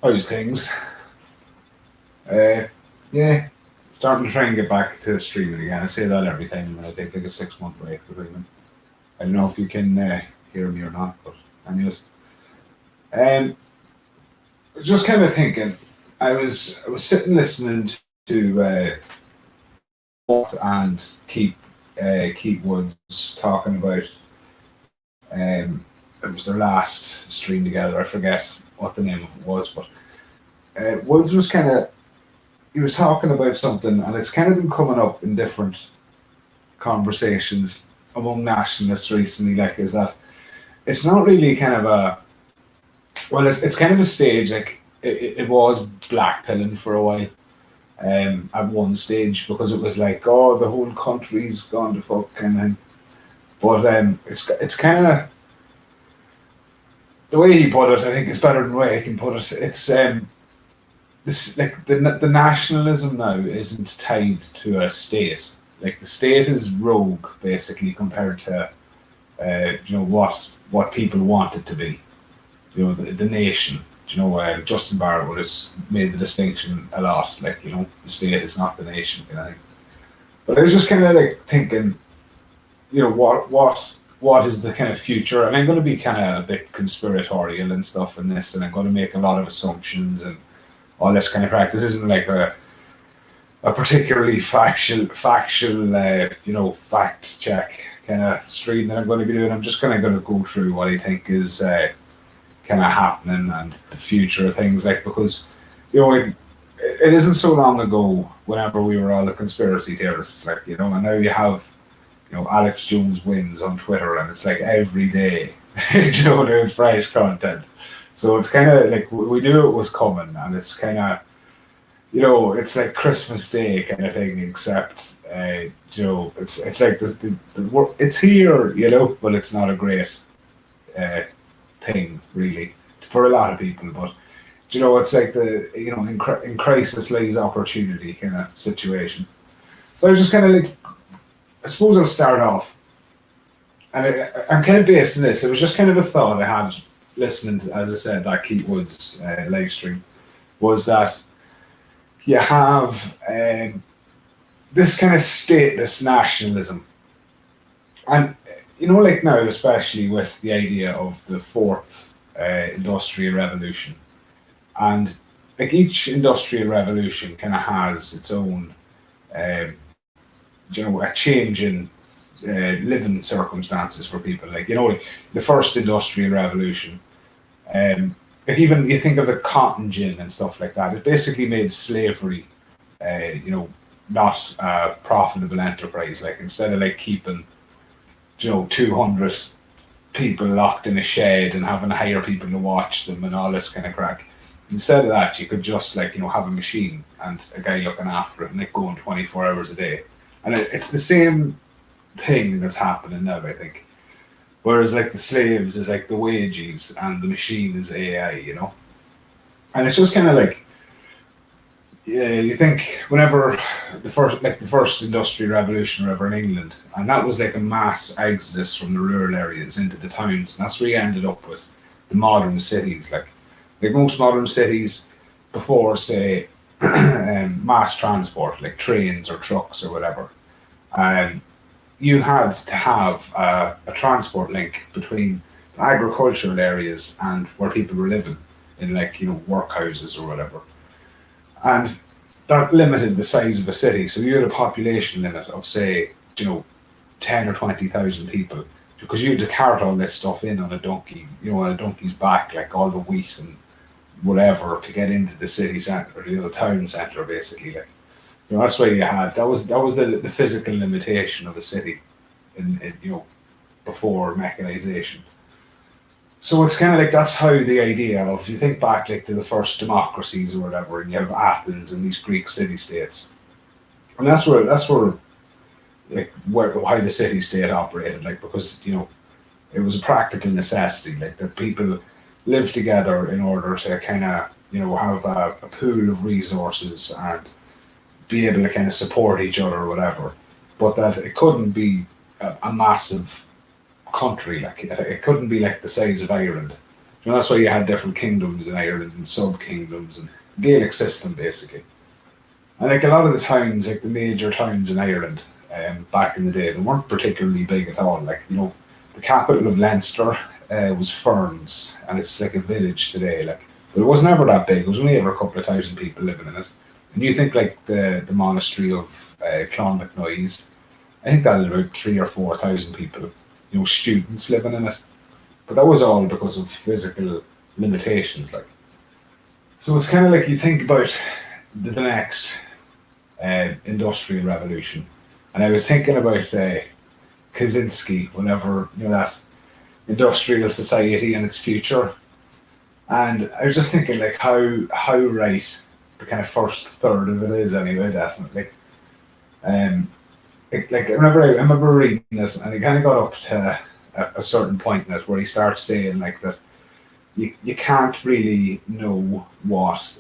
How's things? Uh, yeah, starting to try and get back to streaming again. I say that every time when I take like a 6 month break between them. I don't know if you can hear me or not, but anyways, um, I was just kind of thinking. I was sitting listening to and Keith Woods talking about it was their last stream together. I forget what the name of it was, but Woods was kind of he was talking about something, and it's kind of been coming up in different conversations among nationalists recently. Like, is that it's not really kind of a it's kind of a stage. Like, it was blackpilling for a while. At one stage because it was like, oh, the whole country's gone to fuck kind of thing. But it's kind of the way he put it. I think it's better than the way I can put it. It's this like the nationalism now isn't tied to a state. Like, the state is rogue basically compared to what people want it to be. The nation. Justin Barrett would have made the distinction a lot. Like, the state is not the nation. But I was just kind of like thinking, what is the kind of future? And I'm going to be kind of a bit conspiratorial and stuff in this, and I'm going to make a lot of assumptions and all this kind of crap. This isn't like a particularly factual, fact check kind of stream that I'm going to be doing. I'm just kind of going to go through what I think is kind of happening and the future of things. Like, because it isn't so long ago whenever we were all the conspiracy theorists. Like, and now you have Alex Jones wins on Twitter, and it's like every day, there's fresh content. So it's kind of like we knew it was coming, and it's kind of it's like Christmas Day kind of thing, except it's like it's here, but it's not a great uh, thing really for a lot of people. But it's like the in crisis lays opportunity kind of situation. So I was just kind of like, I suppose I'll start off, and I'm kind of basing this. It was just kind of a thought I had listening to, as I said, that Keith Woods live stream, was that you have this kind of stateless nationalism. And, like now, especially with the idea of the fourth industrial revolution, and like each industrial revolution kind of has its own, um, a change in living circumstances for people. Like, like the first industrial revolution, like even you think of the cotton gin and stuff like that, it basically made slavery, not a profitable enterprise. Like, instead of like keeping 200 people locked in a shed and having to hire people to watch them and all this kind of crack. Instead of that, you could just like have a machine and a guy looking after it, and it going 24 hours a day. And it's the same thing that's happening now, I think. Whereas like the slaves is like the wages and the machine is AI. And it's just kind of like, yeah, you think whenever the first industrial revolution or whatever in England, and that was like a mass exodus from the rural areas into the towns, and that's where you ended up with the modern cities. Like most modern cities before, say, mass transport, like trains or trucks or whatever, um, you had to have a transport link between the agricultural areas and where people were living in, like, workhouses or whatever. And that limited the size of a city. So you had a population limit of, say, 10 or 20,000 people, because you had to cart all this stuff in on a donkey, on a donkey's back, like all the wheat and whatever, to get into the city centre, the town centre, basically. Like, that's why you had that was the physical limitation of a city in before mechanization. So it's kind of like that's how the idea of, you think back like to the first democracies or whatever, and you have Athens and these Greek city states, and that's where like where how the city state operated, like, because it was a practical necessity, like that people live together in order to kind of have a pool of resources and be able to kind of support each other or whatever, but that it couldn't be a massive country. Like, it couldn't be like the size of Ireland. You know, that's why you had different kingdoms in Ireland and sub kingdoms and Gaelic system basically. And like a lot of the towns, like the major towns in Ireland, back in the day, they weren't particularly big at all. Like, you know, the capital of Leinster was Ferns, and it's like a village today. Like, but it wasn't ever that big. It was only ever a couple of thousand people living in it. And you think like the monastery of Clonmacnoise, I think that had about 3 or 4 thousand people, you know, students living in it. But that was all because of physical limitations. Like, so it's kind of like you think about the next industrial revolution, and I was thinking about Kaczynski, whenever, you know, that industrial society and its future, and I was just thinking like how right the kind of first third of it is anyway, definitely. Um, like I remember reading it, and it kind of got up to a certain point in it where he starts saying like that you can't really know what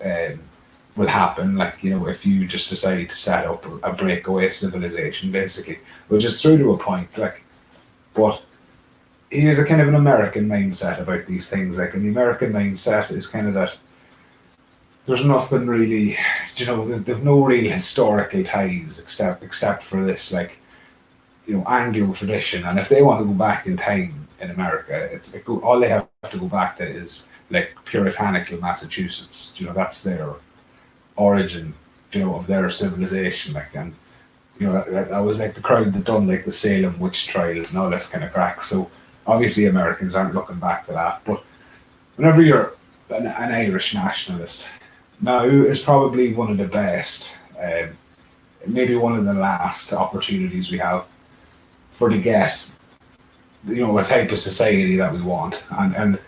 will happen, like, you know, if you just decide to set up a breakaway civilization, basically, which is true to a point, like, but he has a kind of an American mindset about these things, like, and the American mindset is kind of that there's nothing really, you know, they've no real historical ties except for this, like, you know, Anglo tradition, and if they want to go back in time in America, it's like, all they have to go back to is like puritanical Massachusetts. You know, that's their origin, you know, of their civilization. Like, and you know, that was like the crowd that done like the Salem witch trials and all this kind of crack. So obviously Americans aren't looking back to that. But whenever you're an Irish nationalist, now is probably one of the best, maybe one of the last opportunities we have for to get, you know, a type of society that we want. And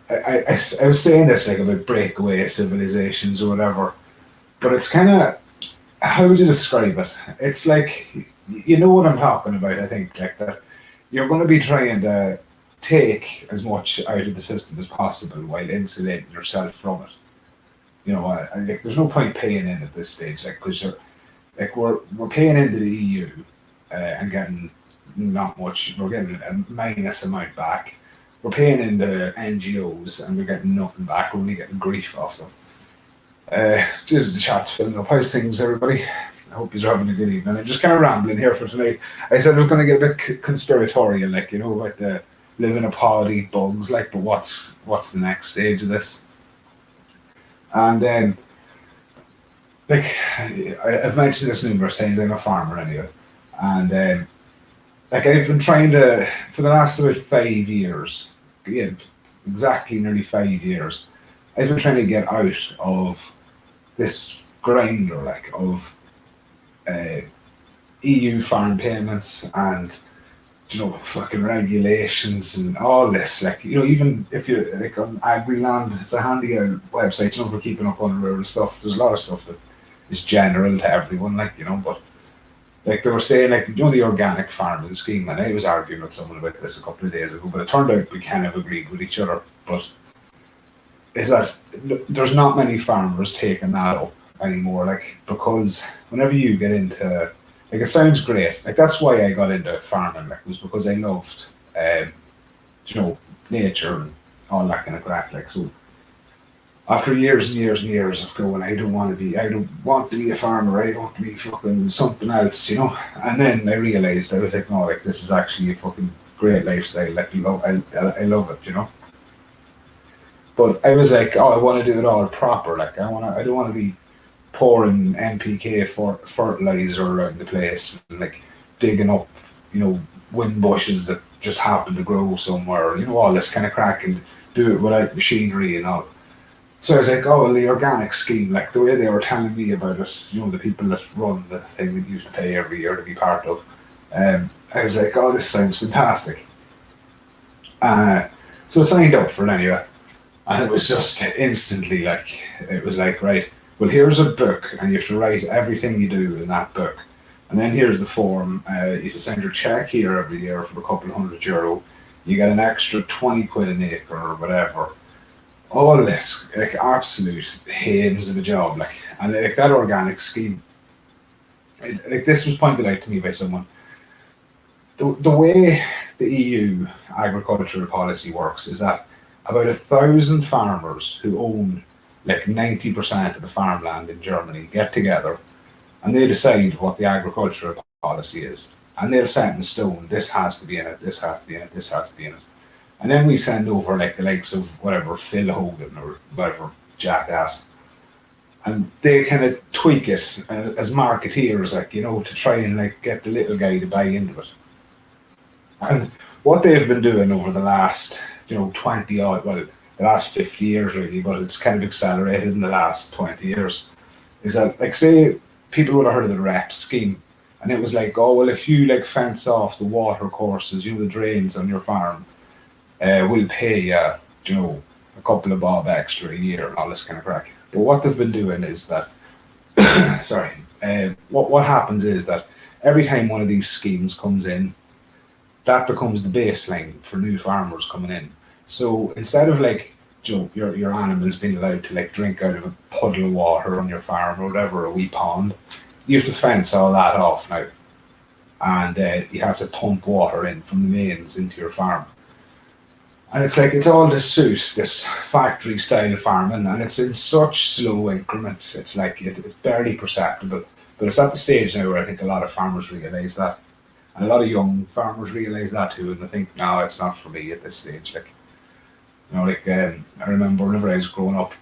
I was saying this like about breakaway civilizations or whatever, but it's kind of, how would you describe it? It's like, you know what I'm talking about, I think, like that you're going to be trying to take as much out of the system as possible while insulating yourself from it. You know, like, there's no point paying in at this stage, like, because you're, like, we're paying into the EU and getting not much. We're getting a minus amount back. We're paying into NGOs and we're getting nothing back. We're only getting grief off them. Just the chat's filling up. How's things, everybody? I hope you're having a good evening. I'm just kind of rambling here for tonight. I said I was going to get a bit conspiratorial, like, you know, about the live in a pod, eat bugs, like, but what's the next stage of this? And then, like, I've mentioned this numerous times. I'm a farmer anyway, and like, I've been trying to, for the last about 5 years, yeah, exactly nearly 5 years, I've been trying to get out of this grinder, like, of EU farm payments and, you know, fucking regulations and all this. Like, you know, even if you're like on AgriLand, it's a handy website, you know, for keeping up on rural stuff. There's a lot of stuff that is general to everyone, like, you know, but like they were saying, like, you know, the organic farming scheme, and I was arguing with someone about this a couple of days ago, but it turned out we kind of agreed with each other. But is that there's not many farmers taking that up anymore, like, because whenever you get into, like, it sounds great, like, that's why I got into farming, like, was because I loved, you know, nature and all that kind of crack, like, so after years and years and years of going, I don't want to be a farmer, I want to be fucking something else, you know. And then I realised, I was like, no, like, this is actually a fucking great lifestyle, like, I love it, you know. But I was like, oh, I want to do it all proper, like, I don't want to be pouring NPK for fertilizer around the place and, like, digging up, you know, wind bushes that just happen to grow somewhere, you know, all this kind of crack, and do it without machinery and all. So I was like, oh, well, the organic scheme, like the way they were telling me about it, you know, the people that run the thing that used to pay every year to be part of, I was like, oh, this sounds fantastic. So I signed up for it anyway. And it was just instantly like, it was like, right, well, here's a book, and you have to write everything you do in that book. And then here's the form. If you send your check here every year for a couple of €100, you get an extra 20 quid an acre or whatever. All this, like, absolute hames of a job, like, and like that organic scheme, like, this was pointed out to me by someone. The way the EU agricultural policy works is that about 1,000 farmers who own like 90% of the farmland in Germany get together and they decide what the agricultural policy is. And they'll set in stone, this has to be in it, this has to be in it, this has to be in it. And then we send over like the likes of whatever, Phil Hogan or whatever jackass. And they kind of tweak it as marketeers, like, to try and like get the little guy to buy into it. And what they've been doing over the last, 20 odd, well, the last 50 years really, but it's kind of accelerated in the last 20 years, is that, like, say, people would have heard of the REP scheme, and it was like, oh, well, if you, like, fence off the water courses, the drains on your farm, we'll pay you, a couple of bob extra a year and all this kind of crack. But what they've been doing is that, sorry, what happens is that every time one of these schemes comes in, that becomes the baseline for new farmers coming in. So instead of like, your animals being allowed to like drink out of a puddle of water on your farm or whatever, a wee pond, you have to fence all that off now, and you have to pump water in from the mains into your farm. And it's like, it's all to suit this factory style farming, and it's in such slow increments. It's like it's barely perceptible, but it's at the stage now where I think a lot of farmers realise that. And a lot of young farmers realise that too, and they think, no, it's not for me at this stage. I remember whenever I was growing up,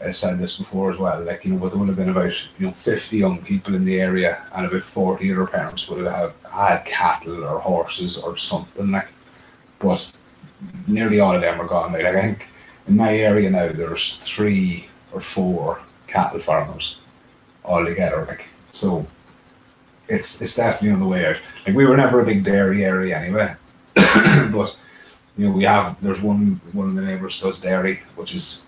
I said this before as well, like, there would have been about, 50 young people in the area, and about 40 of their parents would have had cattle or horses or something, like, but nearly all of them are gone. Like, I think in my area now, there's 3 or 4 cattle farmers altogether, like, so it's definitely on the way out. Like, we were never a big dairy area anyway, but there's one of the neighbours does dairy, which is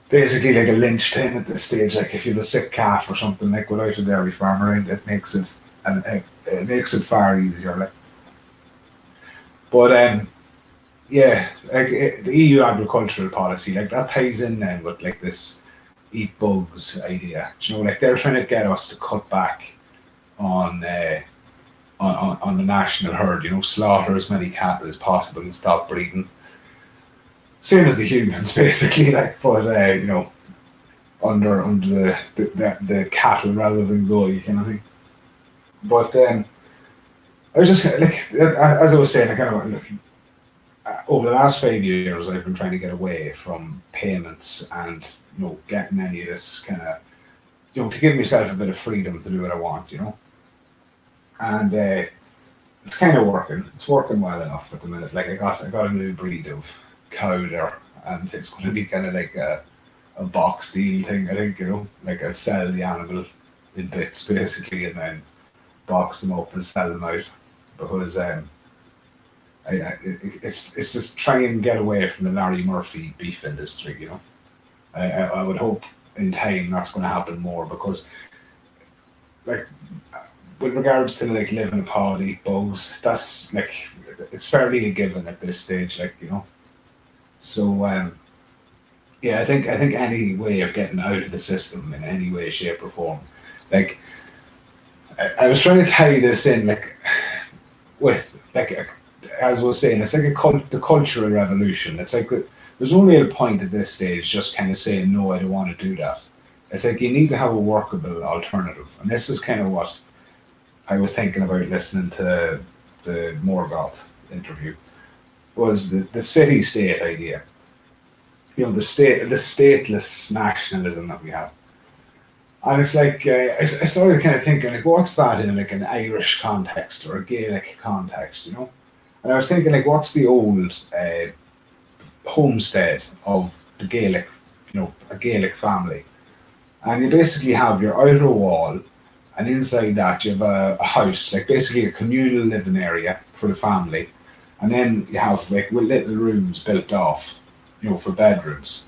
basically like a linchpin at this stage. Like, if you have a sick calf or something, like, without a dairy farmer, it makes it far easier. Like, but yeah, like the EU agricultural policy, like that ties in then with like this eat bugs idea. Like, they're trying to get us to cut back on the national herd, slaughter as many cattle as possible and stop breeding. Same as the humans, basically, like, but under the cattle rather than goy kind of thing. But I was just like, as I was saying, I kind of over the last 5 years, I've been trying to get away from payments and getting any of this kind of to give myself a bit of freedom to do what I want, and it's kind of working. It's working well enough at the minute. Like, I got a new breed of cow there, and it's going to be kind of like a box deal thing. I think, like, I sell the animal in bits basically, and then box them up and sell them out, because it's just try and get away from the Larry Murphy beef industry. I would hope in time that's going to happen more, because, like, with regards to like living a pod, eat bugs, that's like, it's fairly a given at this stage, like, So yeah, I think any way of getting out of the system in any way, shape, or form, like, I was trying to tie this in, like, with like, as I was saying, it's like the cultural revolution. It's like there's no real point at this stage just kind of saying, no, I don't want to do that. It's like you need to have a workable alternative, and this is kind of what I was thinking about listening to the Morgoth interview, was the city-state idea. The stateless nationalism that we have. And it's like, I started kind of thinking, like, what's that in like an Irish context or a Gaelic context, And I was thinking, like, what's the old homestead of the Gaelic, a Gaelic family? And you basically have your outer wall, and inside that you have a house, like basically a communal living area for the family. And then you have like little rooms built off, for bedrooms.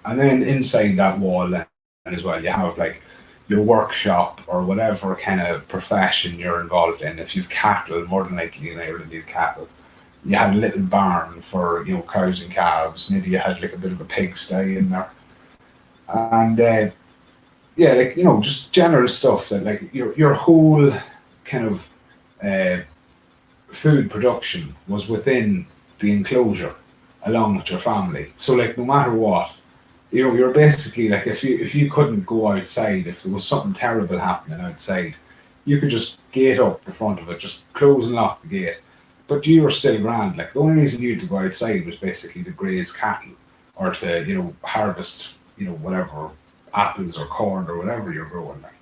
And then inside that wall then as well, you have like your workshop or whatever kind of profession you're involved in. If you've cattle, more than likely in Ireland you have cattle. You had a little barn for, cows and calves. Maybe you had like a bit of a pigsty in there. And yeah, like, just general stuff that like your whole kind of food production was within the enclosure. along with your family. So like no matter what, you're basically like if you couldn't go outside, if there was something terrible happening outside, you could just gate up the front of it, just close and lock the gate. But you were still grand. Like the only reason you had to go outside was basically to graze cattle or to harvest whatever apples or corn or whatever you're growing. Like,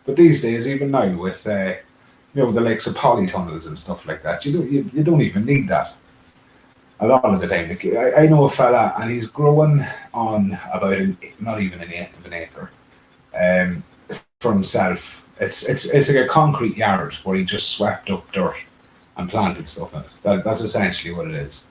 but these days, even now with the likes of polytunnels and stuff like that, you don't even need that a lot of the time. Like, I know a fella and he's growing on about not even an eighth of an acre um, for himself. It's like a concrete yard where he just swept up dirt and planted stuff in it. That's essentially what it is.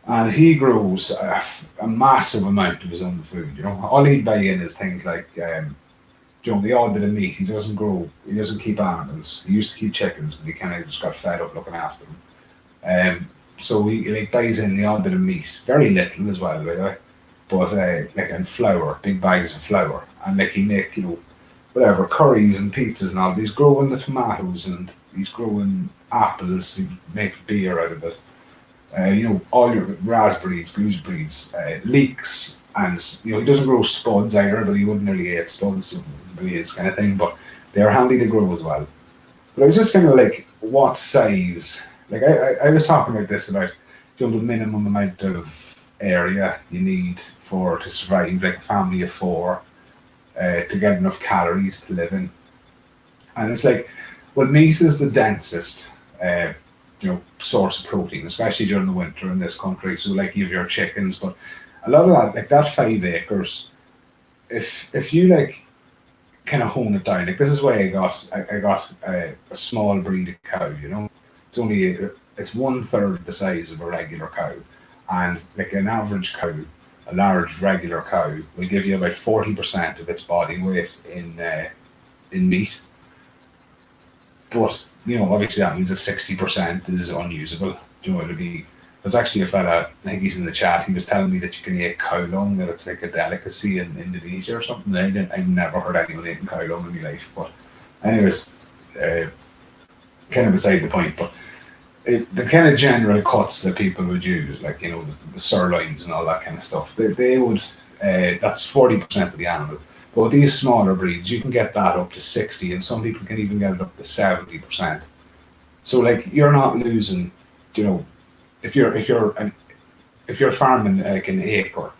And he grows a massive amount of his own food. All he'd buy in is things like the odd bit of meat. He doesn't grow. He doesn't keep animals. He used to keep chickens, but he kind of just got fed up looking after them. So he buys in the odd bit of meat, very little as well, by the way. But and flour, big bags of flour, and like he make whatever curries and pizzas and all. He's growing the tomatoes and he's growing apples. He make beer out of it. All your raspberries, gooseberries, leeks, and he doesn't grow spuds either, but he wouldn't really eat spuds, really his kind of thing. But they're handy to grow as well. But I was just kind of like, what size? Like I was talking about this about the minimum amount of area you need to survive, like a family of four, to get enough calories to live in. And it's like, well, meat is the densest. Source of protein, especially during the winter in this country. So like you have your chickens, but a lot of that, like that 5 acres, if you like kind of hone it down, like this is why I got a small breed of cow. It's only it's 1/3 the size of a regular cow, and like an average cow, a large regular cow will give you about 40% of its body weight in meat. But obviously that means that 60% is unusable. There's actually a fella, I think he's in the chat, he was telling me that you can eat cow lung, that it's like a delicacy in Indonesia or something. I've never heard anyone eating cow lung in my life. But anyways, kind of beside the point. But the kind of general cuts that people would use, like, the sirloins and all that kind of stuff, they would, that's 40% of the animal. But with these smaller breeds, you can get that up to 60, and some people can even get it up to 70%. So like you're not losing, if you're farming like an acre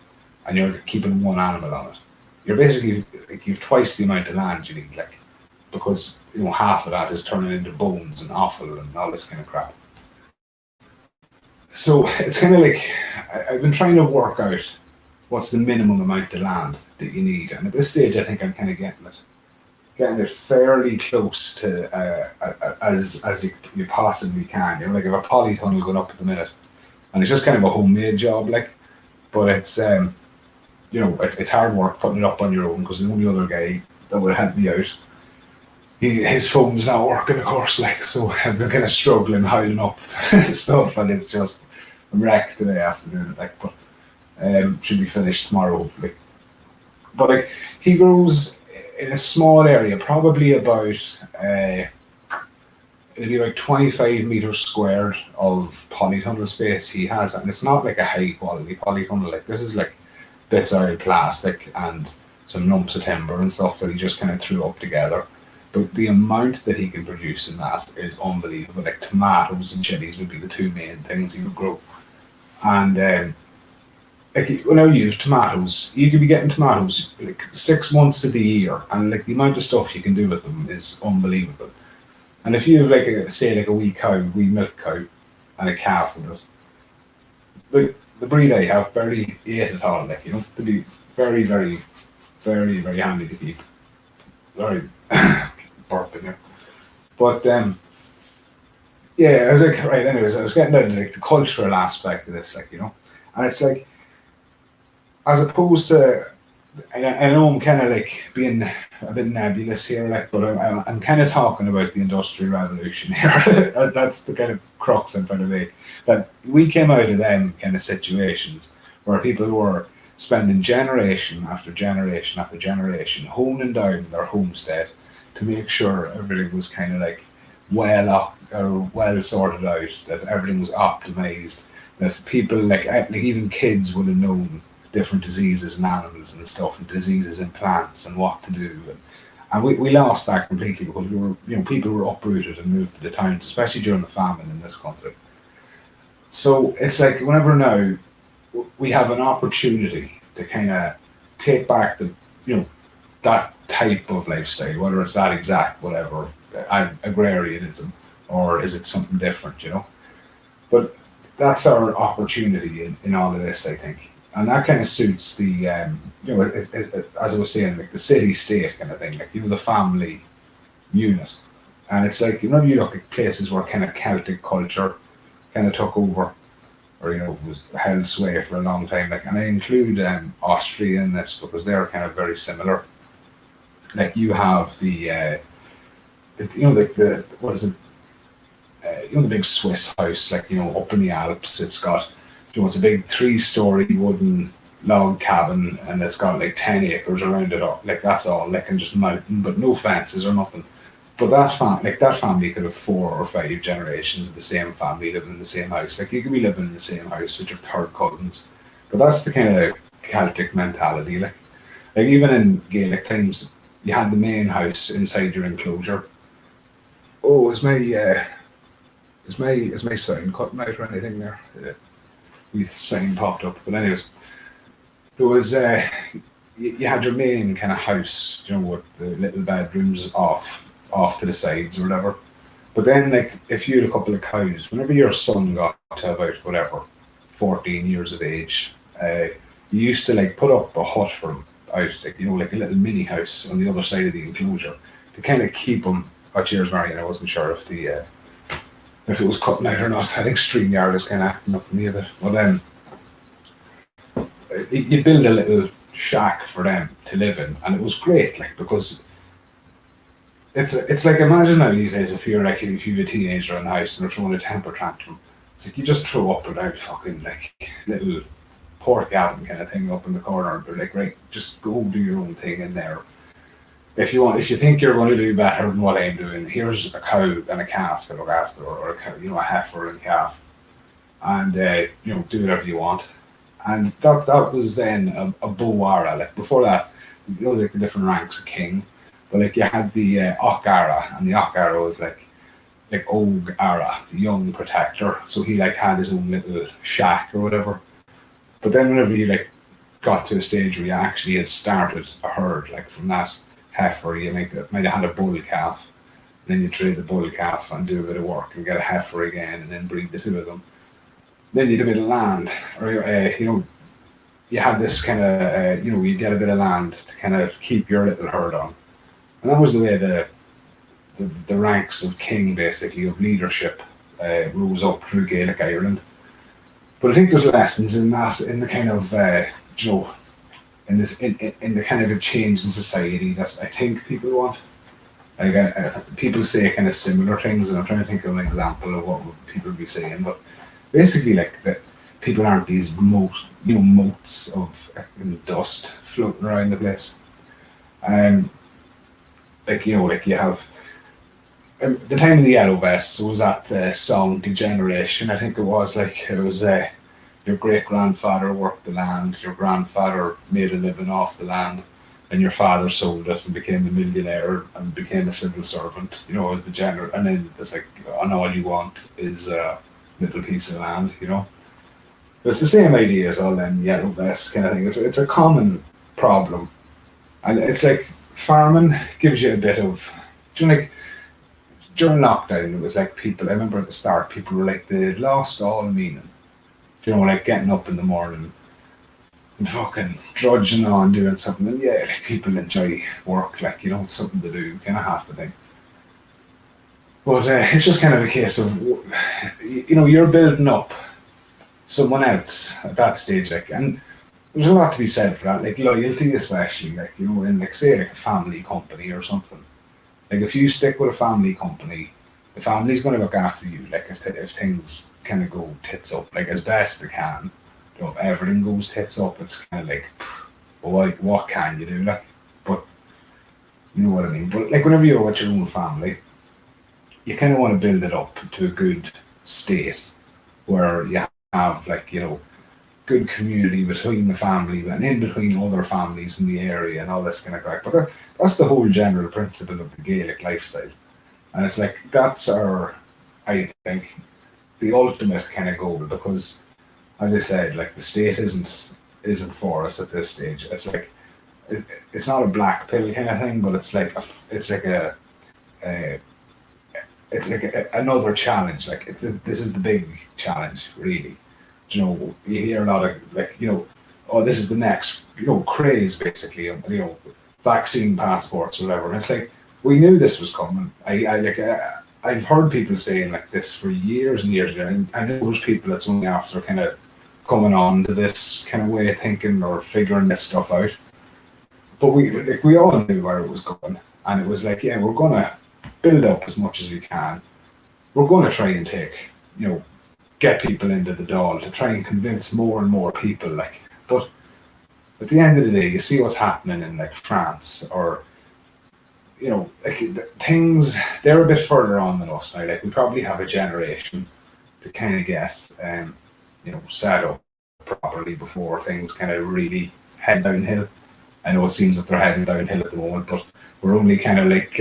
and you're keeping one animal on it, you're basically like you've twice the amount of land you need, like, because half of that is turning into bones and offal and all this kind of crap. So it's kind of like I've been trying to work out what's the minimum amount of land that you need, and at this stage I think I'm kind of getting it fairly close to as you possibly can. Like I have a polytunnel going up at the minute, and it's just kind of a homemade job, like, but it's it's hard work putting it up on your own, because the only other guy that would help me out, his phone's not working, of course, like, so I've been kind of struggling hiling up stuff, and it's just wrecked today after doing it, like, but should be finished tomorrow, hopefully. But like he grows in a small area, probably about it'll be like 25 meters squared of polytunnel space he has, and it's not like a high quality polytunnel. Like this is like bits out of plastic and some lumps of timber and stuff that he just kind of threw up together. But the amount that he can produce in that is unbelievable. Like tomatoes and chilies would be the two main things he would grow, and like whenever you use tomatoes, you could be getting tomatoes like 6 months of the year, and like the amount of stuff you can do with them is unbelievable. And if you have like a wee milk cow, and a calf with it, like the breed I have barely ate at all. Like to be very, very, very, very handy to keep. Sorry, burping here. But yeah, I was like, right. Anyways, I was getting into like the cultural aspect of this, like and it's like, as opposed to, I know I'm kind of like being a bit nebulous here, like, but I'm kind of talking about the Industrial Revolution here. That's the kind of crux I'm trying to make. That we came out of them kind of situations where people were spending generation after generation after generation honing down their homestead to make sure everything was kind of like well sorted out, that everything was optimized, that people like even kids would have known different diseases in animals and stuff, and diseases in plants and what to do. And we lost that completely because we were, people were uprooted and moved to the towns, especially during the famine in this country. So it's like whenever now we have an opportunity to kind of take back the, you know, that type of lifestyle, whether it's that exact, whatever, agrarianism, or is it something different, But that's our opportunity in all of this, I think. And that kind of suits the, as I was saying, like the city state kind of thing, like, the family unit. And it's like, you look at places where kind of Celtic culture kind of took over, or was held sway for a long time. Like, and I include Austria in this because they're kind of very similar. Like you have like the what is it? The big Swiss house, like up in the Alps. It's got, it's a big 3-story wooden log cabin, and it's got like 10 acres around it all. Like that's all, like, and just mountain, but no fences or nothing. But that family could have 4 or 5 generations of the same family living in the same house. Like you could be living in the same house with your third cousins. But that's the kind of Celtic mentality. Like even in Gaelic times, you had the main house inside your enclosure. Oh, is my sign cutting out or anything there? The sign popped up. But anyways, there was you had your main kind of house, with the little bedrooms off to the sides or whatever. But then, like, if you had a couple of cows, whenever your son got to about whatever 14 years of age, you used to like put up a hut for him out, like, like a little mini house on the other side of the enclosure to kind of keep him. Oh, cheers, Marion. I wasn't sure if it was cutting out or not. I think StreamYard is kind of acting up me a bit. But then you build a little shack for them to live in, and it was great, like, because it's like, imagine now these days if you're a teenager in the house and they're throwing a temper tantrum. It's like you just throw up without fucking like little pork gavin kind of thing up in the corner, and they're like, right, just go do your own thing in there. If you think you're going to do better than what I'm doing, here's a cow and a calf to look after, or a cow, a heifer and a calf, and do whatever you want. And that was then a Bowara. Like before that, like the different ranks of king, but like you had the Ochara, and the Ochara was like Og Ara, the young protector. So he like had his own little shack or whatever. But then whenever you like got to a stage where you actually had started a herd, like from that heifer, you might have had a bull calf, then you trade the bull calf and do a bit of work and get a heifer again, and then breed the two of them. Then you'd a bit of land, or you had this kind of you get a bit of land to kind of keep your little herd on, and that was the way the ranks of king, basically, of leadership, rose up through Gaelic Ireland. But I think there's lessons in that, in the kind of in the kind of a change in society that I think people want. Like people say kind of similar things, and I'm trying to think of an example of what would people be saying. But basically, like that, people aren't these motes of dust floating around the place. Like you have the time of the Yellow Vests was that song Degeneration. I think it was your great grandfather worked the land, your grandfather made a living off the land, and your father sold it and became a millionaire and became a civil servant, as the general. And then it's like, and all you want is a little piece of land, It's the same idea as all them Yellow Vests kind of thing. It's a common problem. And it's like farming gives you a bit of, like, during lockdown, it was like people, I remember at the start, people were like, they lost all meaning. Like getting up in the morning and fucking drudging on doing something. And yeah, like people enjoy work, like, it's something to do, kind of have to think. But it's just kind of a case of, you're building up someone else at that stage, like, and there's a lot to be said for that, like loyalty, especially, like, in like, say, like a family company or something. Like if you stick with a family company, the family's going to look after you. Like if things kind of go tits up, like as best they can. If everything goes tits up, it's kind of like, well, what can you do? Like, but you know what I mean. But like whenever you're with your own family, you kind of want to build it up to a good state where you have like, good community between the family and in between other families in the area and all this kind of crack. But that's the whole general principle of the Gaelic lifestyle. And it's like, that's I think, the ultimate kind of goal, because, as I said, like the state isn't for us at this stage. It's like, it's not a black pill kind of thing, but it's like a another challenge. Like this is the big challenge, really. You hear a lot of like, oh, this is the next, craze basically, vaccine passports or whatever. And it's like, we knew this was coming. I've heard people saying like this for years and years, and I know those people that's only after kind of coming on to this kind of way of thinking or figuring this stuff out. But we all knew where it was going, and it was like, yeah, we're gonna build up as much as we can. We're gonna try and take, get people into the Dáil to try and convince more and more people. Like, but at the end of the day, you see what's happening in like France or, like things. They're a bit further on than us now. Like we probably have a generation to kind of get, set up properly before things kind of really head downhill. I know it seems that they're heading downhill at the moment, but we're only kind of like,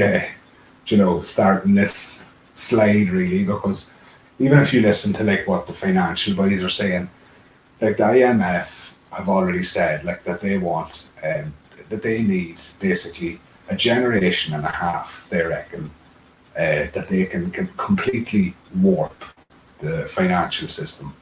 starting this slide really, because even if you listen to like what the financial bodies are saying, like the IMF have already said like that they want, that they need basically a generation and a half, they reckon, that they can completely warp the financial system.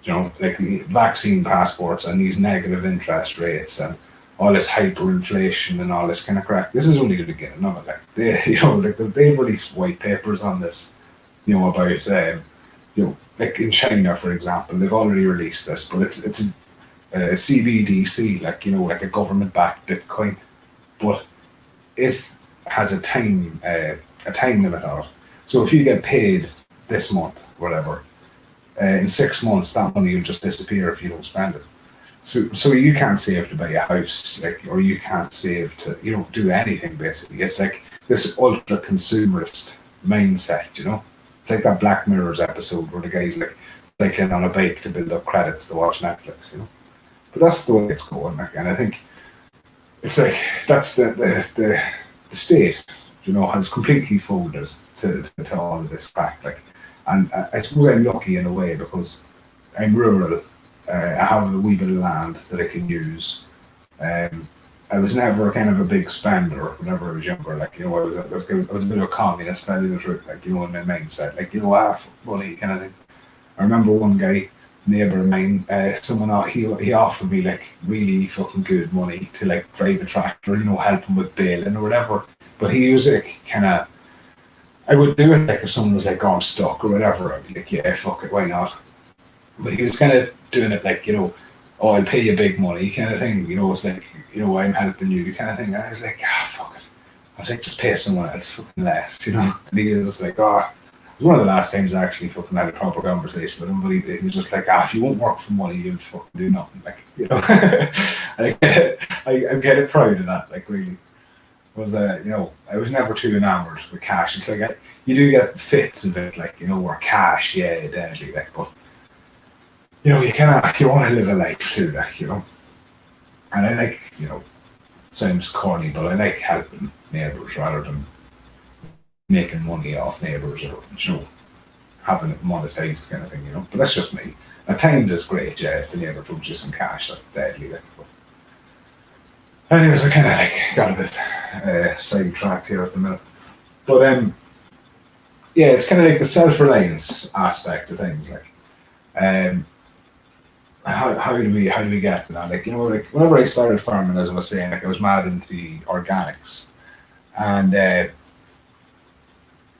Like the vaccine passports and these negative interest rates and all this hyperinflation and all this kind of crap. This is only the beginning of it. Like they've released white papers on this, about like in China, for example, they've already released this, but it's a CBDC, like like a government-backed Bitcoin, but it has a time limit on it. So if you get paid this month, whatever, in 6 months that money will just disappear if you don't spend it. So you can't save to buy a house, like, or you can't save to, do anything basically. It's like this ultra consumerist mindset, It's like that Black Mirror's episode where the guy's like cycling on a bike to build up credits to watch Netflix, But that's the way it's going, like, and I think it's like that's the state, has completely folded to all of this crack, like, and I suppose I'm lucky in a way because I'm rural. I have a wee bit of land that I can use. I was never kind of a big spender whenever I was younger. Like, I was a bit of a communist. I did it, like, in my mindset, like, half money kind of thing. I remember one guy, neighbour of mine, he offered me like really fucking good money to like drive a tractor, help him with baling or whatever. But he was like kind of, I would do it like if someone was like, oh, I'm stuck or whatever. I'd be like, yeah, fuck it, why not? But he was kind of doing it like, oh, I'll pay you big money kind of thing. It's like, I'm helping you kind of thing. And I was like, fuck it. I was like, just pay someone else fucking less, And he was just like, it was one of the last times I actually fucking had a proper conversation with him. But he was just like, if you won't work for money, you'll fucking do nothing. Like, I get it proud of that, like, really. Was I was never too enamored with cash. It's like you do get fits of it, like, where cash, yeah, definitely, like, but you want to live a life too, like, and I like, sounds corny, but I like helping neighbours rather than making money off neighbours or having it monetized kind of thing, But that's just me. At times it's great, yeah, if the neighbour throws you some cash, that's deadly, like. But anyways, I kind of like got a bit sidetracked here at the minute. But yeah, it's kind of like the self-reliance aspect of things, like. How do we get to that? Like, like whenever I started farming, as I was saying, like I was mad into the organics, and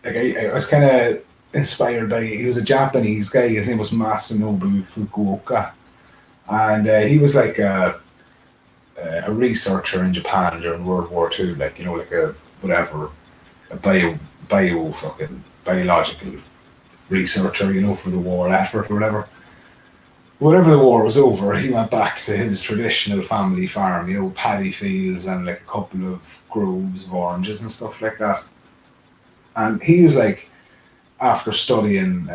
like I was kind of inspired by. He was a Japanese guy. His name was Masanobu Fukuoka, and he was like a researcher in Japan during World War II. Like, like a whatever, a biological researcher, for the war effort or whatever. Whenever the war was over, he went back to his traditional family farm, paddy fields and like a couple of groves of oranges and stuff like that. And he was like, after studying,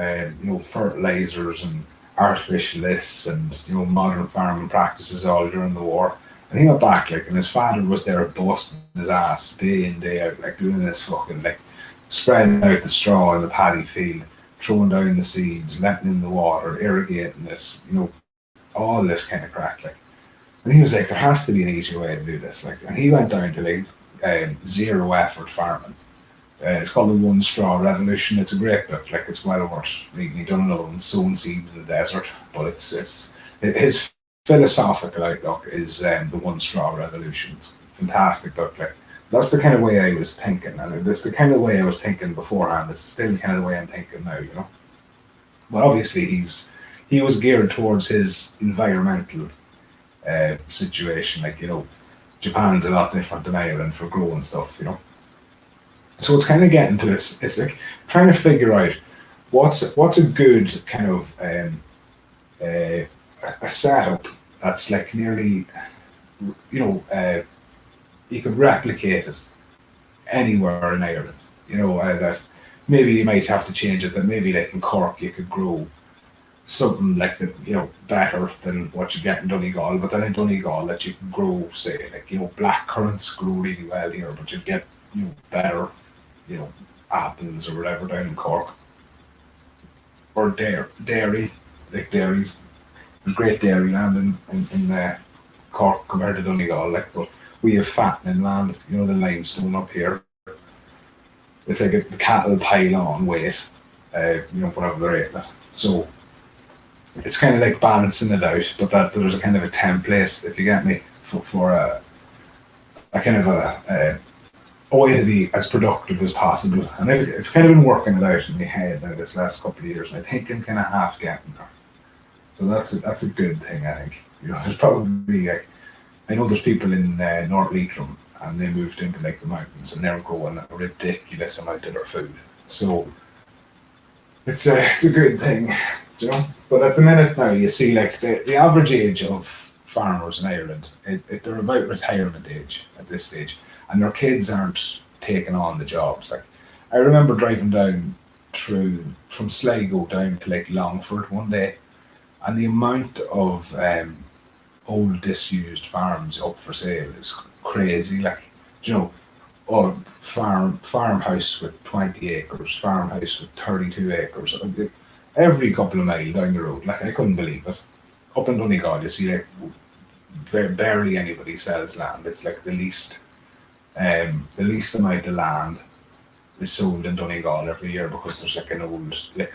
fertilizers and artificial this and modern farming practices all during the war. And he got back like, and his father was there busting his ass day in day out, like doing this fucking like spreading out the straw in the paddy field, throwing down the seeds, letting in the water, irrigating it, all this kind of crack like. And he was like, there has to be an easier way to do this. Like, and he went down to like zero effort farming. It's called the One Straw Revolution. It's a great book. Like, it's well worth reading. He done it all and sowing seeds in the desert. But his philosophical outlook is the One Straw Revolution. It's a fantastic book. Like, that's the kind of way I was thinking, and it's the kind of way I was thinking beforehand. It's still kind of the way I'm thinking now. But obviously, he was geared towards his environmental situation. Like, Japan's a lot different than Ireland for growing stuff. So it's kind of getting to this. It's like trying to figure out what's a good kind of a setup that's like nearly, you could replicate it anywhere in Ireland. That maybe you might have to change it. That maybe like in Cork you could grow something like that, better than what you get in Donegal. But then in Donegal, that you can grow, say, like black currants grow really well here, but you'd get better, apples or whatever down in Cork. Or dairy, like dairies, great dairy land in Cork compared to Donegal. Like, but we have fattening land, the limestone up here. It's like the cattle pile on weight, whatever they're eating it. So it's kind of like balancing it out, but that there's a kind of a template, if you get me, for a kind of a way to be as productive as possible. And I've kind of been working it out in my head now this last couple of years, and I think I'm kind of half getting there. So that's a good thing, I think. There's probably like, I know there's people in North Leitrim, and they moved into like the mountains, and they're growing a ridiculous amount of their food. So it's a good thing, But at the minute now, you see like the average age of farmers in Ireland, they're about retirement age at this stage, and their kids aren't taking on the jobs. Like, I remember driving down from Sligo down to like Longford one day, and the amount of old disused farms up for sale is crazy. Like, or farmhouse with 20 acres, farmhouse with 32 acres. Every couple of miles down the road, like, I couldn't believe it. Up in Donegal, you see like barely anybody sells land. It's like the least amount of land is sold in Donegal every year, because there's like an old, like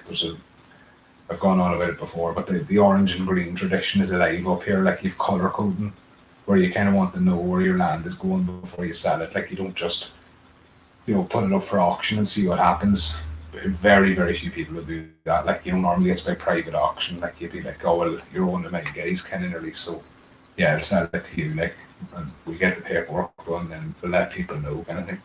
I've gone on about it before, but the orange and green tradition is alive up here. Like, you've colour coding, where you kind of want to know where your land is going before you sell it. Like, you don't just put it up for auction and see what happens. Very, very few people will do that. Like, normally it's by private auction. Like, you'd be like, oh, well, you're one of my guys, kind of nearly, so yeah, I'll sell it to you, like, and we get the paperwork done, and we'll let people know, kind of thing.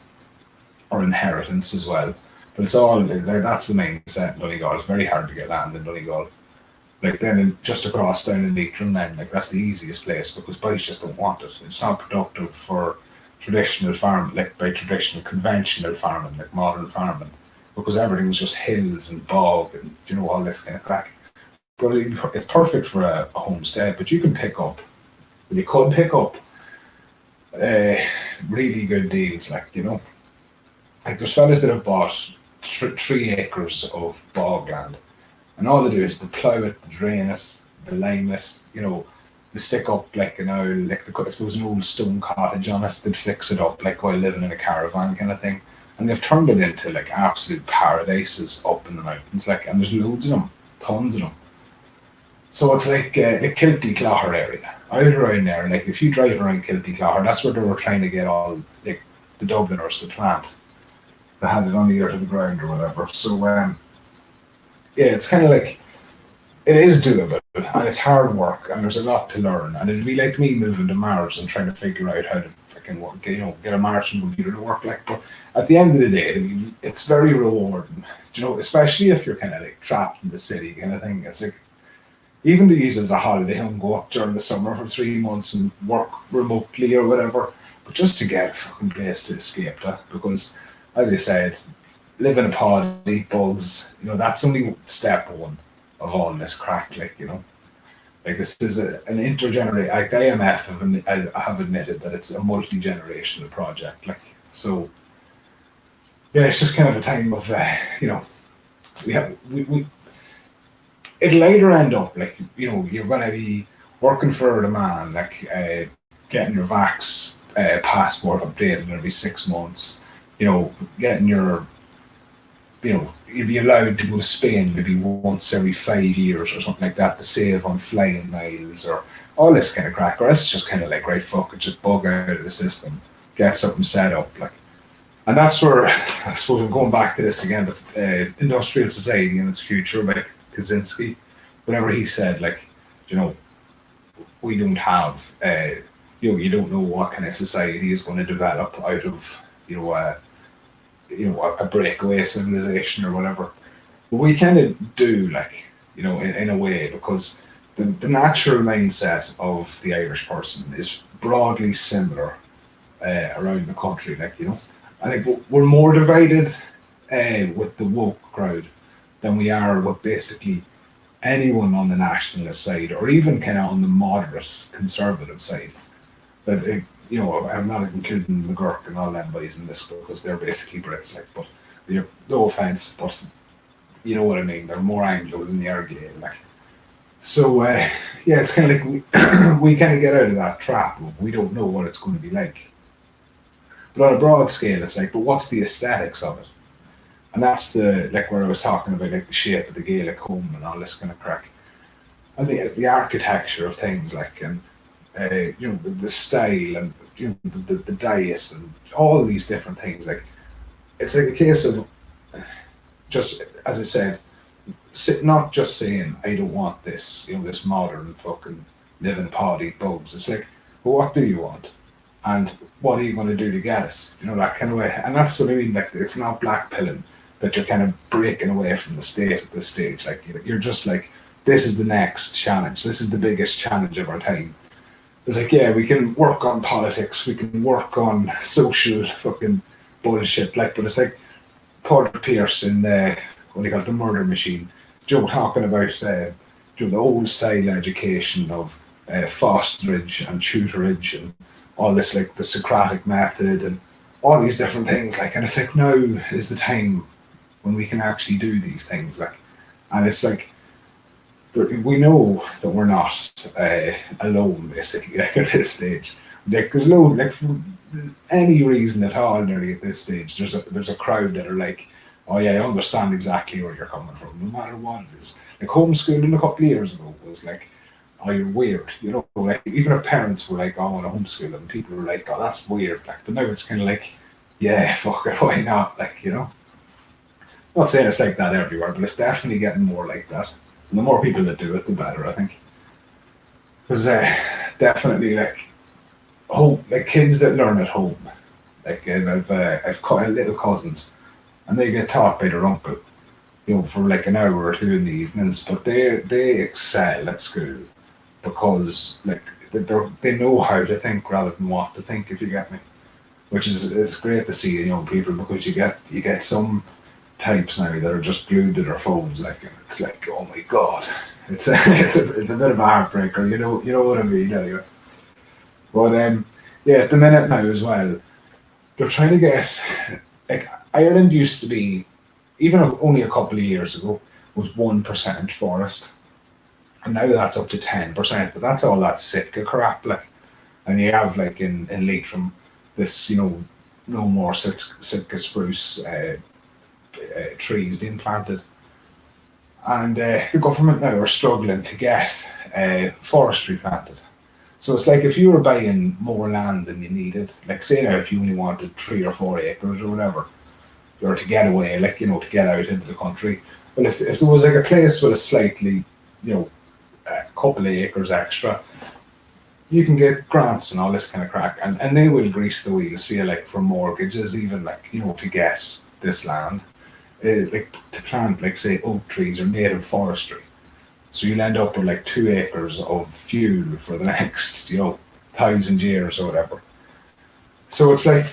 Or inheritance as well. But it's all, that's the main set in Donegal. It's very hard to get land in Donegal. Like, then just across down in Leitrim, then, like, that's the easiest place, because boys just don't want it. It's not productive for traditional farming, like by traditional conventional farming, like modern farming, because everything's just hills and bog and all this kind of crack. But it's perfect for a homestead. But you could pick up really good deals, like, like there's fellas that have bought 3 acres of bog land, and all they do is they plough it, drain it, they lime it, they stick up like if there was an old stone cottage on it, they'd fix it up like while living in a caravan kind of thing. And they've turned it into like absolute paradises up in the mountains, like, and there's loads of them, tons of them. So it's like the Kilty Clogher area. Out around there, like if you drive around Kilty Clogher, that's where they were trying to get all like the Dubliners to plant. They had it on the ear to the ground or whatever. So yeah, it's kind of like, it is doable, and it's hard work, and there's a lot to learn. And it'd be like me moving to Mars and trying to figure out how to fucking work, get a Martian computer to work. Like, but at the end of the day, it's very rewarding, especially if you're kind of like trapped in the city kind of thing. It's like, even to use as a holiday home, go up during the summer for 3 months and work remotely or whatever, but just to get a fucking place to escape that, because, as I said, live in a pod, eat bugs, that's only step one. of all this crack, like this is an intergenerational. Like the IMF have admitted that it's a multi-generational project. Like so, yeah, it's just kind of a time of we it'll either end up like you're gonna be working for the man, like getting your vax passport updated every 6 months, getting your you'd be allowed to go to Spain maybe once every 5 years or something like that to save on flying miles or all this kind of crack. Or it's just kind of like, right, fuck it, just bug out of the system, get something set up. And that's where, I suppose I'm going back to this again, but industrial society in its future, like Kaczynski, whenever he said, we don't have, you don't know what kind of society is going to develop out of, a breakaway civilization or whatever. But we kind of do, in a way, because the natural mindset of the Irish person is broadly similar around the country. I think we're more divided with the woke crowd than we are with basically anyone on the nationalist side or even kind of on the moderate conservative side. But I'm not including McGurk and all them boys in this because they're basically Brits, but no offense, but you know what I mean. They're more Anglo than they are Gael, So it's kind of like we kind of get out of that trap. We don't know what it's going to be like. But on a broad scale, it's like, but what's the aesthetics of it? And that's where I was talking about the shape of the Gaelic home and all this kind of crack. And the architecture of things and the style and the diet and all these different things. It's like a case of just, as I said, not just saying I don't want this, this modern fucking live in a pod, eat bugs. It's like, well, what do you want? And what are you going to do to get it? That kind of way. And that's what I mean. It's not blackpilling, but you're kind of breaking away from the state at this stage. You're just this is the next challenge. This is the biggest challenge of our time. It's we can work on politics, we can work on social fucking bullshit, but it's like Paul Pierce in the Murder Machine, talking about the old style education of fosterage and tutorage and all this, the Socratic method and all these different things, and it's now is the time when we can actually do these things, and it's we know that we're not alone, basically, at this stage. There's for any reason at all, nearly at this stage, there's a crowd that are oh yeah, I understand exactly where you're coming from, no matter what it is. Homeschooling a couple of years ago was oh, you're weird, even if parents were oh, I want to homeschool them, people were oh, that's weird, but now it's kind of yeah, fuck it, why not, Not saying it's like that everywhere, but it's definitely getting more like that. And the more people that do it, the better, I think. Because definitely, home, kids that learn at home. I've got little cousins, and they get taught by their uncle, for an hour or two in the evenings. But they excel at school because they know how to think rather than what to think. If you get me, which is it's great to see in young people, because you get some types now that are just glued to their phones, and it's oh my god, it's a bit of a heartbreaker, you know what I mean, anyway. But at the minute now as well, they're trying to get Ireland used to be, even only a couple of years ago, was 1% forest, and now that's up to 10%. But that's all that Sitka crap, and you have in Leitrim this no more Sitka spruce. Trees being planted, and the government now are struggling to get forestry planted. So it's if you were buying more land than you needed, say now if you only wanted 3 or 4 acres or whatever, or to get away, to get out into the country. Well, if there was a place with a slightly, a couple of acres extra, you can get grants and all this kind of crack, and they will grease the wheels for you, for mortgages, even to get this land. To plant, say, oak trees or native forestry. So you'll end up with 2 acres of fuel for the next, 1,000 years or whatever. So it's then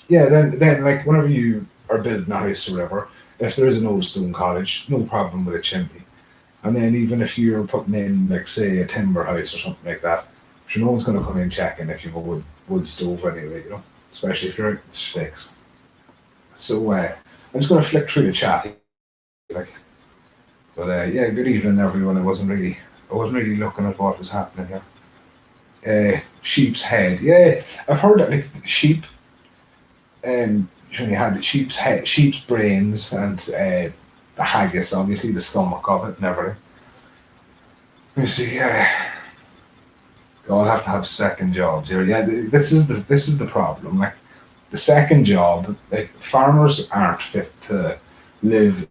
whenever you are building a house or whatever, if there is an old stone cottage, no problem with a chimney. And then even if you're putting in, like, say, a timber house or something like that, sure, no one's going to come in checking if you have a wood stove anyway, especially if you're out in the sticks. So I'm just going to flick through the chat, like, but yeah, good evening, everyone. I wasn't really looking at what was happening here. Sheep's head, yeah, I've heard that, like, sheep. You had the sheep's head, sheep's brains, and the haggis, obviously the stomach of it, and everything. Let me see. I'll have to have second jobs here. Yeah, this is the problem. Like, the second job, like, farmers aren't fit to live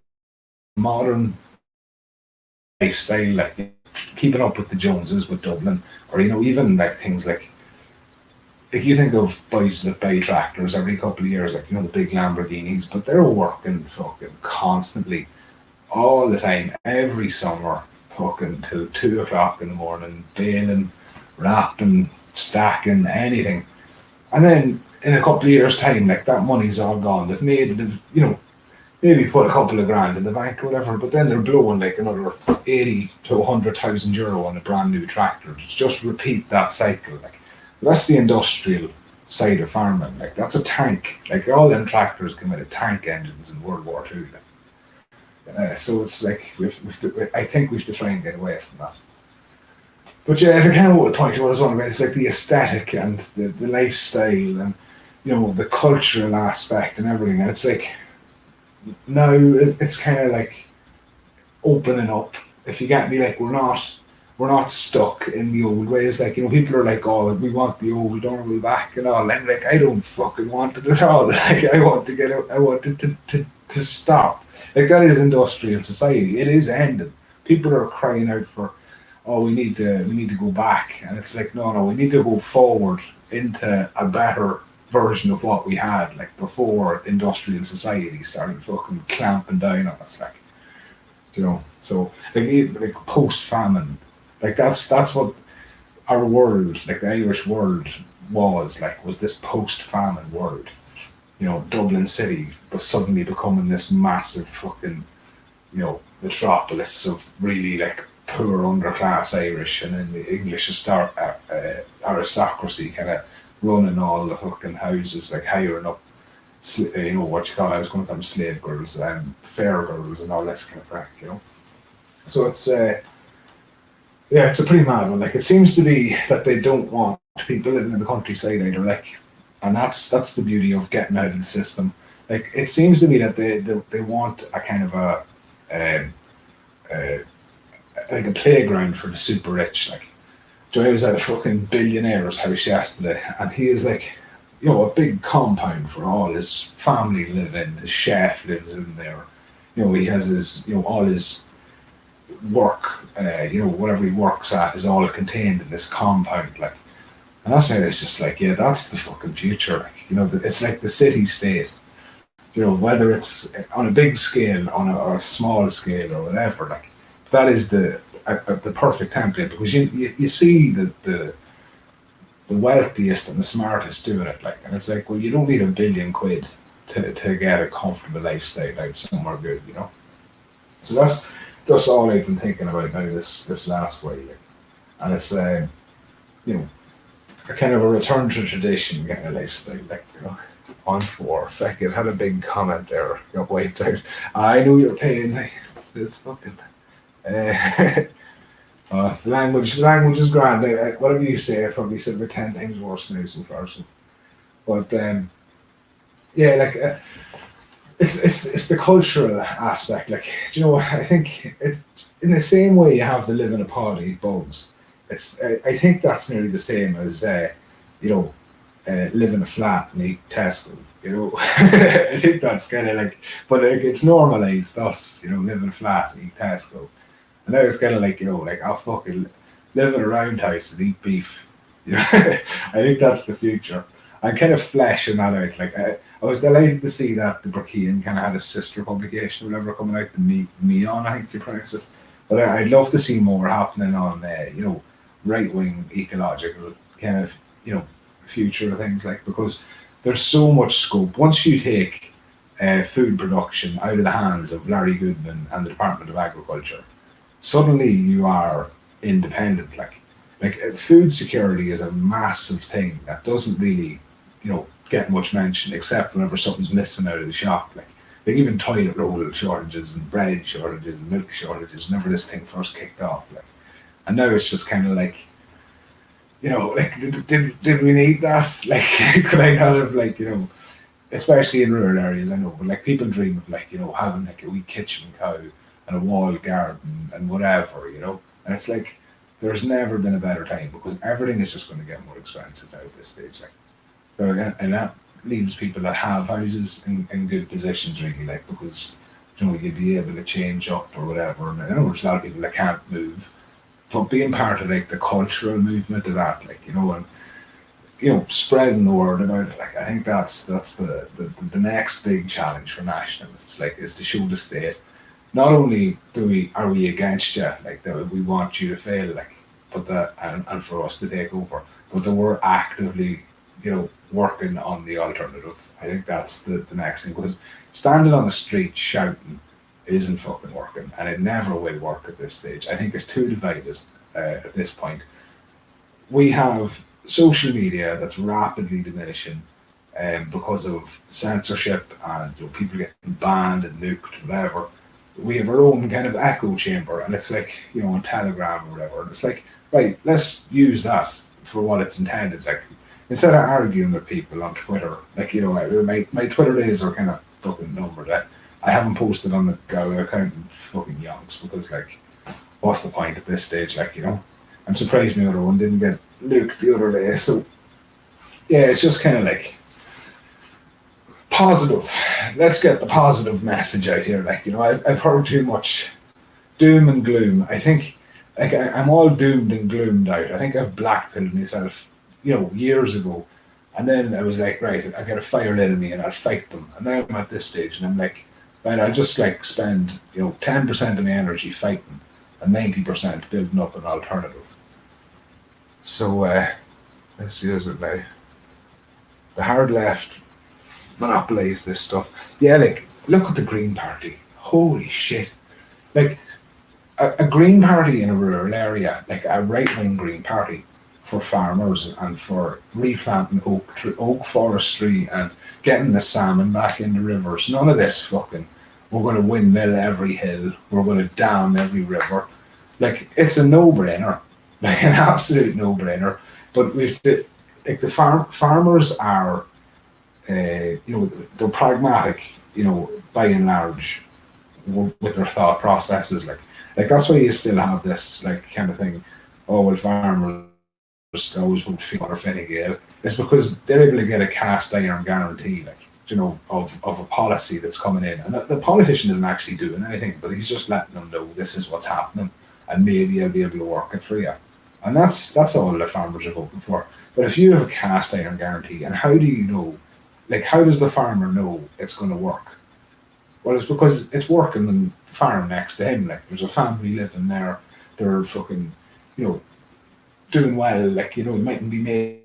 modern lifestyle, like, keeping up with the Joneses with Dublin, or even like things like you think of boys that buy tractors every couple of years, like, the big Lamborghinis, but they're working fucking constantly, all the time, every summer, fucking till 2 o'clock in the morning, baling, wrapping, stacking, anything. And then in a couple of years' time, like, that money's all gone. They've maybe put a couple of grand in the bank or whatever, but then they're blowing like another 80 to 100,000 euro on a brand new tractor. Just repeat that cycle. Like, that's the industrial side of farming. Like, that's a tank. Like, all them tractors came out of tank engines in World War II. So it's like I think we have to try and get away from that. But yeah, the kind of what the point I was on about is like the aesthetic and the lifestyle and the cultural aspect and everything. And it's like now it's kind of like opening up. If you get me, like, we're not stuck in the old ways. Like, people are like, oh, we want the old normal back and all. And like, I don't fucking want it at all. Like, I want to get out. I want it to stop. Like, that is industrial society. It is ending. People are crying out for, oh, we need to go back. And it's like, no, we need to go forward into a better version of what we had, like, before industrial society started fucking clamping down on us, like, so like post famine, like, that's what our world, like the Irish world, was this post famine world. Dublin City was suddenly becoming this massive fucking metropolis of really, like, poor underclass Irish, and then the English aristocracy kind of running all the fucking houses, like hiring up, what you call, I was going to call them slave girls, fair girls, and all this kind of crap, So it's it's a pretty mad one. Like, it seems to be that they don't want people living in the countryside either, like, and that's the beauty of getting out of the system. Like, it seems to me that they want a kind of um, uh, like a playground for the super rich. Like, Joey was at a fucking billionaire's house yesterday, and he is like, a big compound for all his family live in. His chef lives in there. He has his, all his work, whatever he works at is all contained in this compound. Like, and that's how it's just like, yeah, that's the fucking future. Like, it's like the city state. Whether it's on a big scale, on a small scale, or whatever. Like, that is the perfect template, because you see the wealthiest and the smartest doing it, like, and it's like, well, you don't need £1 billion to get a comfortable lifestyle out somewhere good, So that's all I've been thinking about now this last week, like. And it's a kind of a return to tradition, getting a lifestyle, like, on for feck, it had a big comment there, got wiped out. I know you're paying, like, it's fucking. The language is grand. Whatever you say, I probably said it 10 times worse now so far. So. But yeah, like, it's the cultural aspect. Like, I think it, in the same way you have to live in a pod, eat bugs. I think that's nearly the same as live in a flat and eat Tesco. I think that's kind of like, but like, it's normalized thus. Live in a flat and eat Tesco. And now it's kind of like, like, I'll fucking live in a roundhouse and eat beef. I think that's the future. I'm kind of fleshing that out. Like, I was delighted to see that the Burkean kind of had a sister publication or whatever coming out, the Meon, I think you pronounce it. But I'd love to see more happening on, right-wing ecological kind of, future things, like, because there's so much scope. Once you take food production out of the hands of Larry Goodman and the Department of Agriculture, suddenly you are independent. Food security is a massive thing that doesn't really, get much mention except whenever something's missing out of the shop. Like even toilet roll shortages and bread shortages and milk shortages. Whenever this thing first kicked off, and now it's just kind of like, did we need that? Like, could I not have, especially in rural areas, I know, but like people dream of, having like a wee kitchen cow and a walled garden and whatever, and it's like there's never been a better time because everything is just going to get more expensive now at this stage. Like, so again, and that leaves people that have houses in good positions, really, like, because you'd be able to change up or whatever. And I know there's a lot of people that can't move, but being part of like the cultural movement of that, and spreading the word about it. Like, I think that's the next big challenge for nationalists, like, is to show the state not only are we against you, like, that we want you to fail, like, but that, and for us to take over, but that we're actively, working on the alternative. I think that's the next thing, because standing on the street shouting isn't fucking working, and it never will work at this stage. I think it's too divided at this point. We have social media that's rapidly diminishing because of censorship and people getting banned and nuked, whatever. We have our own kind of echo chamber, and it's like, on Telegram or whatever. And it's like, right, let's use that for what it's intended. Like, instead of arguing with people on Twitter, like, my Twitter days are kind of fucking numbered. I haven't posted on the Go account in fucking yonks because, like, what's the point at this stage? Like, I'm surprised my other one didn't get nuked the other day. So, yeah, it's just kind of like positive. Let's get the positive message out here. Like, I've heard too much doom and gloom. I think, like, I'm all doomed and gloomed out. I think I've blackpilled myself, years ago. And then I was like, right, I got a fire lit in me and I'll fight them. And now I'm at this stage and I'm like, right, I'll just like spend, 10% of my energy fighting and 90% building up an alternative. So, let's see, is it now? The hard left monopolize this stuff. Yeah, like, look at the Green Party. Holy shit. Like, a Green Party in a rural area, like a right-wing Green Party for farmers and for replanting oak forestry and getting the salmon back in the rivers. None of this fucking, we're going to windmill every hill, we're going to dam every river. Like, it's a no-brainer. Like, an absolute no-brainer. But like, the farmers are, they're pragmatic, by and large, with their thought processes. Like that's why you still have this, like, kind of thing. Oh, well, farmers always would feel or Fine Gael. It's because they're able to get a cast iron guarantee, like, of a policy that's coming in, and the politician isn't actually doing anything, but he's just letting them know this is what's happening, and maybe I'll be able to work it for you. And that's all the farmers are voting for. But if you have a cast iron guarantee, and how do you know? Like, how does the farmer know it's going to work? Well, it's because it's working in the farm next to him. Like, there's a family living there. They're fucking, doing well. Like, they mightn't be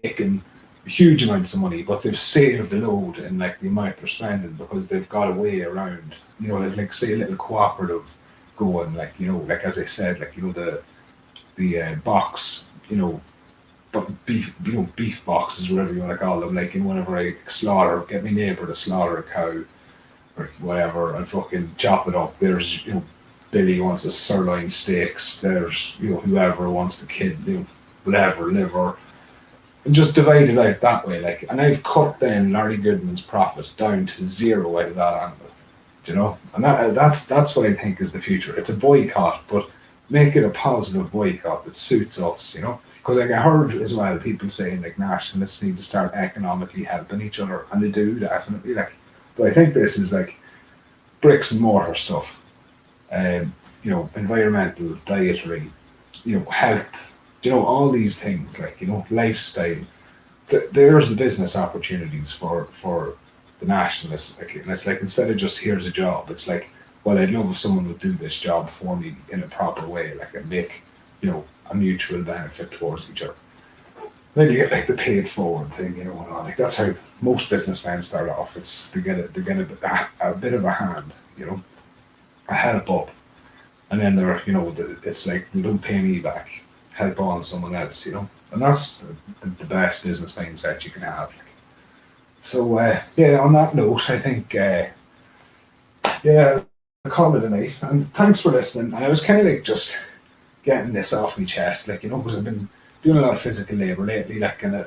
making huge amounts of money, but they've saved the load in, like, the amount they're spending because they've got a way around, like, say, a little cooperative going, like, like, as I said, like, the box, but beef boxes, whatever you want to call them. Like, whenever I slaughter, get my neighbour to slaughter a cow or whatever, and fucking chop it up. There's, Billy wants a sirloin steaks. There's, whoever wants the kid, whatever, liver, and just divide it out that way. Like, and I've cut then Larry Goodman's profit down to zero out of that angle. And that's what I think is the future. It's a boycott, but make it a positive boycott that suits us, Because, like, I heard as well people saying, like, nationalists need to start economically helping each other, and they do, definitely. Like, but I think this is like bricks and mortar stuff, environmental, dietary, health, all these things, like, lifestyle. There's the business opportunities for the nationalists. Like, and it's like, instead of just here's a job, it's like, well, I'd love if someone would do this job for me in a proper way, like, and make, a mutual benefit towards each other. Then you get, like, the paid forward thing, and like, that's how most businessmen start off. It's to get a bit of a hand, a help up, and then it's like, they don't pay me back, help on someone else, and that's the best business mindset you can have. So yeah, on that note, I think yeah, I'll call it a night. And thanks for listening. And I was kind of like just getting this off my chest, like, because I've been doing a lot of physical labor lately, like, and I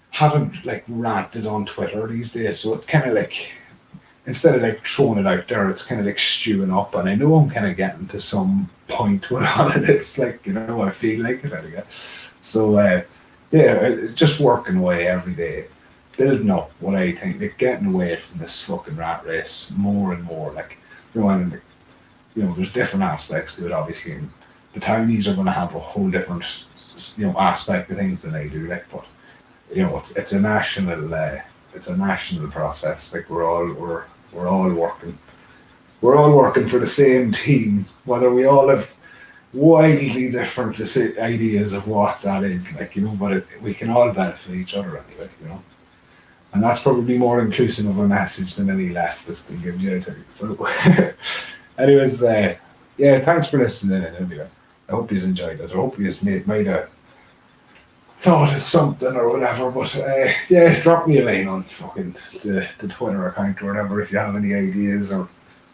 haven't like ranted on Twitter these days. So it's kind of like, instead of like throwing it out there, it's kind of like stewing up. And I know I'm kind of getting to some point with all of this, like, I feel like it anyway. So yeah, it's just working away every day, building up what I think, like getting away from this fucking rat race more and more. Like, and there's different aspects to it, obviously. And the townies are going to have a whole different, aspect of things than I do. Like, but it's a national process. Like, we're all working for the same team, whether we all have widely different ideas of what that is. Like, but we can all benefit each other anyway. And that's probably more inclusive of a message than any leftist can give you. So, anyways, yeah, thanks for listening. Anyway, I hope you enjoyed it. I hope you made a thought of something or whatever. But yeah, drop me a line on fucking the Twitter account or whatever if you have any ideas or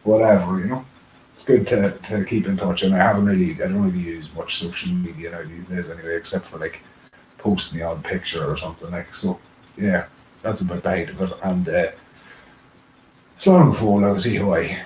whatever. It's good to keep in touch. And I don't really use much social media now these days anyway, except for like posting the odd picture or something like. So yeah, that's about the height of it. And so long before, I'll see who I